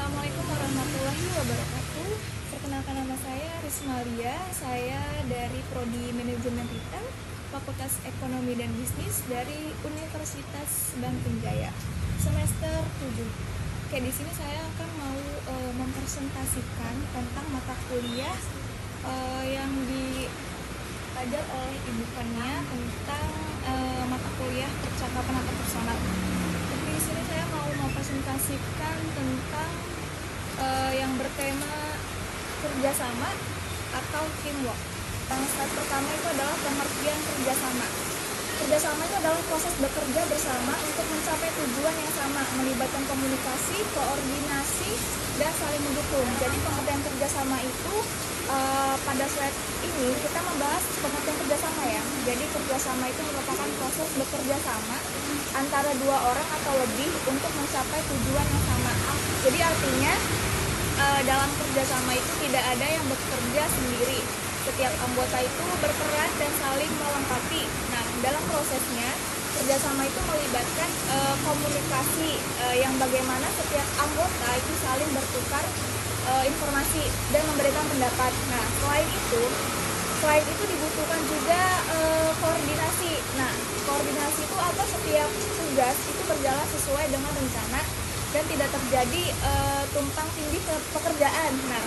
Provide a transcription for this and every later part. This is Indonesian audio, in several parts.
Assalamualaikum warahmatullahi wabarakatuh. Perkenalkan, nama saya Rismalia. Saya dari Prodi Manajemen Retail, Fakultas Ekonomi dan Bisnis dari Universitas Bandung Jaya, semester 7. Oke, di sini saya akan mau mempresentasikan tentang mata kuliah yang dipelajari oleh Ibu Fania tentang mata kuliah percakapan atau personal. Di sini saya mau mempresentasikan tentang yang bertema kerjasama atau teamwork. Yang step pertama itu adalah pengertian kerjasama. Kerjasama itu adalah proses bekerja bersama untuk mencapai tujuan yang sama, melibatkan komunikasi, koordinasi, dan saling mendukung. Jadi pengertian kerjasama itu pada slide ini kita membahas pengertian kerjasama ya. Jadi kerjasama itu merupakan proses bekerja sama antara dua orang atau lebih untuk mencapai tujuan yang sama. Jadi artinya dalam kerjasama itu tidak ada yang bekerja sendiri. Setiap anggota itu berperan dan saling melengkapi. Nah, dalam prosesnya kerjasama itu melibatkan komunikasi yang bagaimana setiap anggota itu saling bertukar informasi dan memberikan pendapat. Nah, selain itu dibutuhkan juga koordinasi. Nah, koordinasi itu apa? Setiap tugas itu berjalan sesuai dengan rencana dan tidak terjadi tumpang tindih pekerjaan. Nah,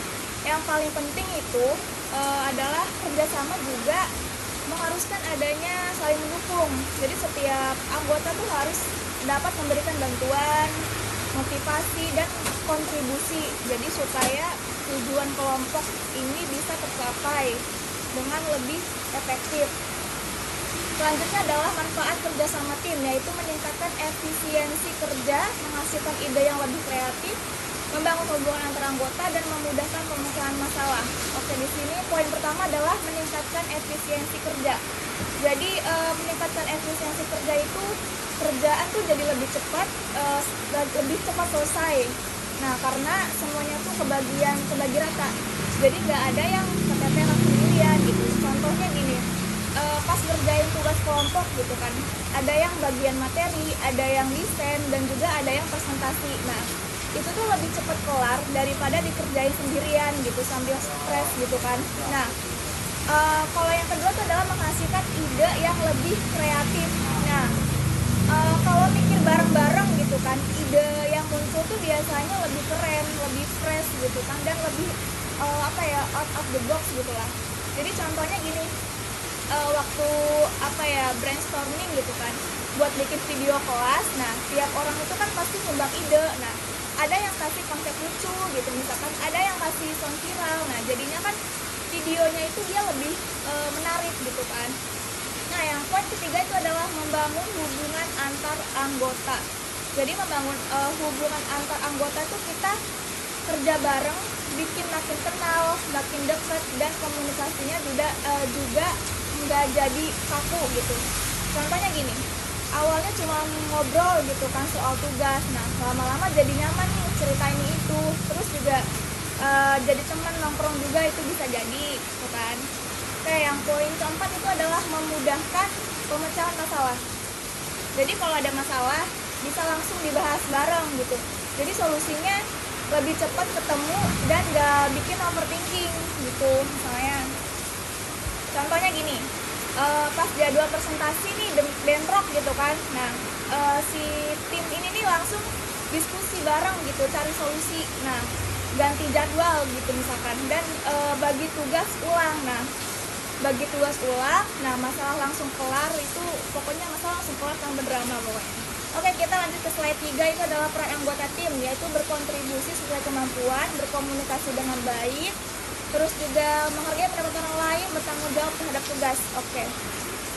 yang paling penting itu adalah kerjasama juga mengharuskan adanya saling mendukung. Jadi setiap anggota tuh harus dapat memberikan bantuan, motivasi, dan kontribusi. Jadi supaya tujuan kelompok ini bisa tercapai dengan lebih efektif. Selanjutnya adalah manfaat kerjasama tim, yaitu meningkatkan efisiensi kerja, menghasilkan ide yang lebih kreatif, membangun hubungan antar anggota, dan memudahkan pemecahan masalah. Oke, di sini poin pertama adalah meningkatkan efisiensi kerja. Jadi meningkatkan efisiensi kerja itu kerjaan tuh jadi lebih cepat selesai. Nah, karena semuanya tuh kebagi rata. Jadi nggak ada yang keteteran sendirian gitu. Contohnya gini, pas ngerjain tugas kelompok gitu kan, ada yang bagian materi, ada yang desain, dan juga ada yang presentasi. Nah, itu tuh lebih cepat kelar daripada dikerjain sendirian gitu sambil stres gitu kan. Nah, kalau yang kedua tuh adalah menghasilkan ide yang lebih kreatif. Nah, kalau mikir bareng-bareng gitu kan, ide yang muncul tuh biasanya lebih keren, lebih fresh gitu kan, dan lebih out of the box gitu lah. Jadi contohnya gini, waktu brainstorming gitu kan, buat bikin video kelas. Nah, tiap orang itu kan pasti nyumbang ide. Nah, ada yang kasih konsep lucu gitu, misalkan ada yang kasih sound viral. Nah, jadinya kan videonya itu dia lebih menarik gitu kan. Nah, yang poin ketiga itu adalah membangun hubungan antar anggota. Jadi membangun hubungan antar anggota itu kita kerja bareng, bikin makin kenal, makin dekat, dan komunikasinya juga nggak jadi kaku gitu. Contohnya gini, awalnya cuma ngobrol gitu kan soal tugas. Nah, lama-lama jadi nyaman nih cerita ini itu. Terus juga jadi teman nongkrong juga, itu bisa jadi gitu kan. Oke, yang poin keempat itu adalah memudahkan pemecahan masalah. Jadi kalau ada masalah bisa langsung dibahas bareng gitu. Jadi solusinya lebih cepat ketemu dan gak bikin overthinking gitu. Misalnya contohnya gini, pas jadwal presentasi nih bentrok gitu kan. Nah, si tim ini nih langsung diskusi bareng gitu, cari solusi. Nah, ganti jadwal gitu misalkan, dan bagi tugas ulang. Nah, bagi tugas ulang, nah masalah langsung kelar. Itu pokoknya masalah langsung kelar tanpa drama pokoknya. Oke, kita lanjut ke slide 3. Itu adalah peran anggota tim, yaitu berkontribusi sesuai kemampuan, berkomunikasi dengan baik, terus juga menghargai pendapat orang lain, bertanggung jawab terhadap tugas. Oke,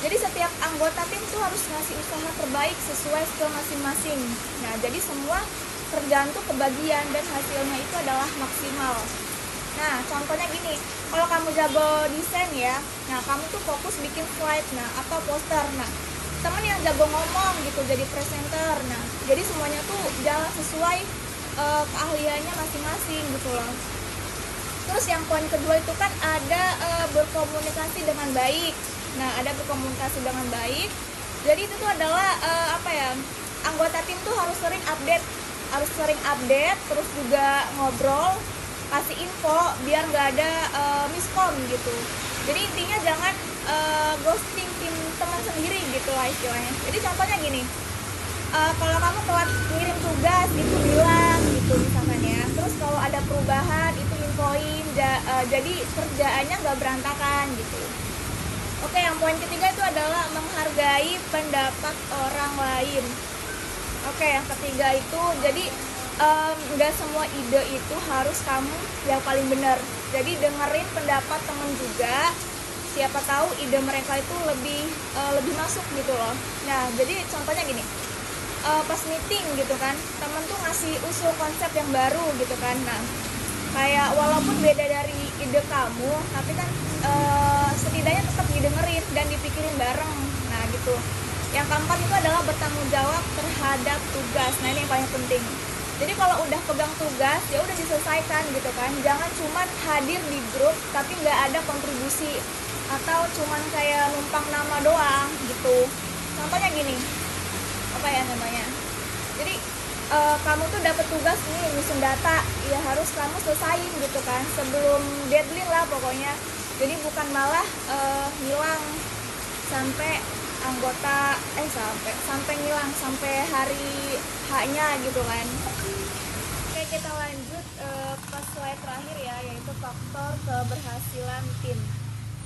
jadi setiap anggota tim tuh harus ngasih usaha terbaik sesuai skill masing-masing. Nah, jadi semua kerjaan tuh kebagian dan hasilnya itu adalah maksimal. Nah, contohnya gini, kalau kamu jago desain ya, nah kamu tuh fokus bikin slide, nah atau poster. Nah, teman yang jago ngomong gitu jadi presenter. Nah, jadi semuanya tuh jalan sesuai keahliannya masing-masing gitu loh. Terus yang poin kedua itu kan ada berkomunikasi dengan baik. Nah, ada berkomunikasi dengan baik. Jadi itu tuh adalah anggota tim tuh harus sering update harus sering update, terus juga ngobrol, kasih info biar nggak ada miskom gitu. Jadi intinya jangan ghosting tim teman sendiri gitu lah istilahnya. Jadi contohnya gini, kalau kamu telat ngirim tugas itu bilang gitu misalkan ya, terus kalau ada perubahan itu infoin, jadi kerjaannya nggak berantakan gitu. Oke, yang poin ketiga itu adalah menghargai pendapat orang lain. Oke, yang ketiga itu jadi nggak semua ide itu harus kamu yang paling benar. Jadi dengerin pendapat temen juga, siapa tahu ide mereka itu lebih masuk gitu loh. Nah, jadi contohnya gini, pas meeting gitu kan, temen tuh ngasih usul konsep yang baru gitu kan. Nah, kayak walaupun beda dari ide kamu, tapi kan setidaknya tetap didengerin dan dipikirin bareng. Nah gitu. Yang keempat itu adalah bertanggung jawab terhadap tugas. Nah ini yang paling penting. Jadi kalau udah pegang tugas ya udah diselesaikan gitu kan. Jangan cuman hadir di grup tapi nggak ada kontribusi, atau cuman kayak numpang nama doang gitu. Contohnya gini, apa ya namanya? Jadi kamu tuh dapat tugas nih nyusun data, ya harus kamu selesain gitu kan sebelum deadline lah pokoknya. Jadi bukan malah ngilang sampai anggota sampai ngilang sampai hari H-nya gitu kan. Oke, kita lanjut ke slide terakhir ya, yaitu faktor keberhasilan tim.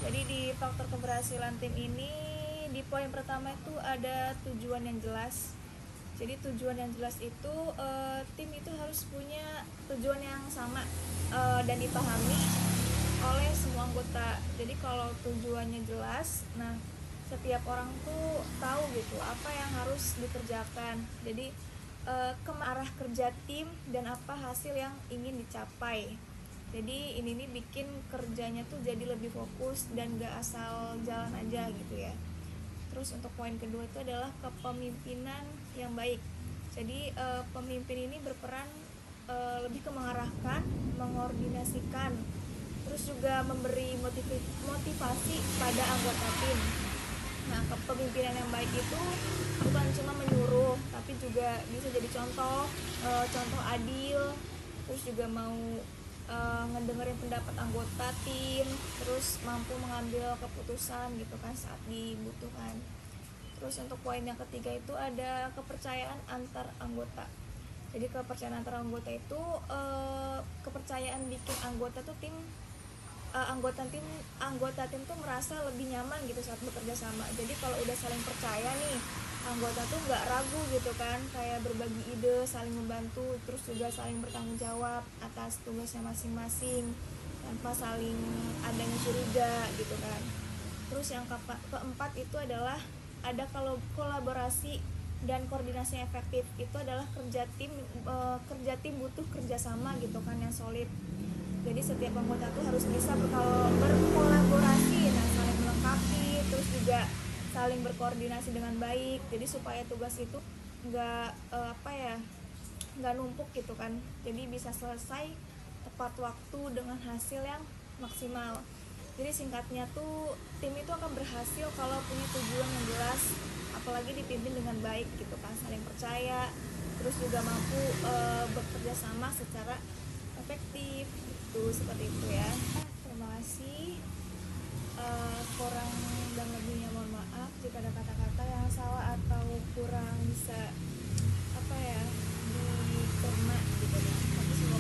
Jadi di faktor keberhasilan tim ini di poin pertama itu ada tujuan yang jelas. Jadi tujuan yang jelas itu tim itu harus punya tujuan yang sama dan dipahami oleh semua anggota. Jadi kalau tujuannya jelas, nah setiap orang tuh tahu gitu apa yang harus dikerjakan. Jadi ke arah kerja tim dan apa hasil yang ingin dicapai. Jadi ini nih bikin kerjanya tuh jadi lebih fokus dan gak asal jalan aja gitu ya. Terus untuk poin kedua itu adalah kepemimpinan yang baik. Jadi pemimpin ini berperan lebih ke mengarahkan, mengordinasikan, terus juga memberi motivasi pada anggota tim. Nah, kepemimpinan yang baik itu bukan cuma menyuruh, tapi juga bisa jadi contoh adil, terus juga mau ngedengerin pendapat anggota tim, terus mampu mengambil keputusan gitu kan saat dibutuhkan. Terus untuk poin yang ketiga itu ada kepercayaan antar anggota. Jadi kepercayaan antar anggota itu kepercayaan bikin anggota tim tuh merasa lebih nyaman gitu saat bekerja sama. Jadi kalau udah saling percaya nih, anggota tuh nggak ragu gitu kan, kayak berbagi ide, saling membantu, terus juga saling bertanggung jawab atas tugasnya masing-masing tanpa saling adanya curiga gitu kan. Terus yang keempat itu adalah ada kalau kolaborasi dan koordinasi yang efektif. Itu adalah kerja tim butuh kerjasama gitu kan yang solid. Jadi setiap anggota tuh harus bisa berkolaborasi, nah saling melengkapi, terus juga saling berkoordinasi dengan baik. Jadi supaya tugas itu nggak numpuk gitu kan. Jadi bisa selesai tepat waktu dengan hasil yang maksimal. Jadi singkatnya tuh tim itu akan berhasil kalau punya tujuan yang jelas, apalagi dipimpin dengan baik gitu kan, saling percaya, terus juga mampu bekerja sama secara efektif. Seperti itu ya. Terima kasih. Kurang dan lebihnya mohon maaf jika ada kata-kata yang salah atau kurang bisa dicerna gitu ya. Tapi semoga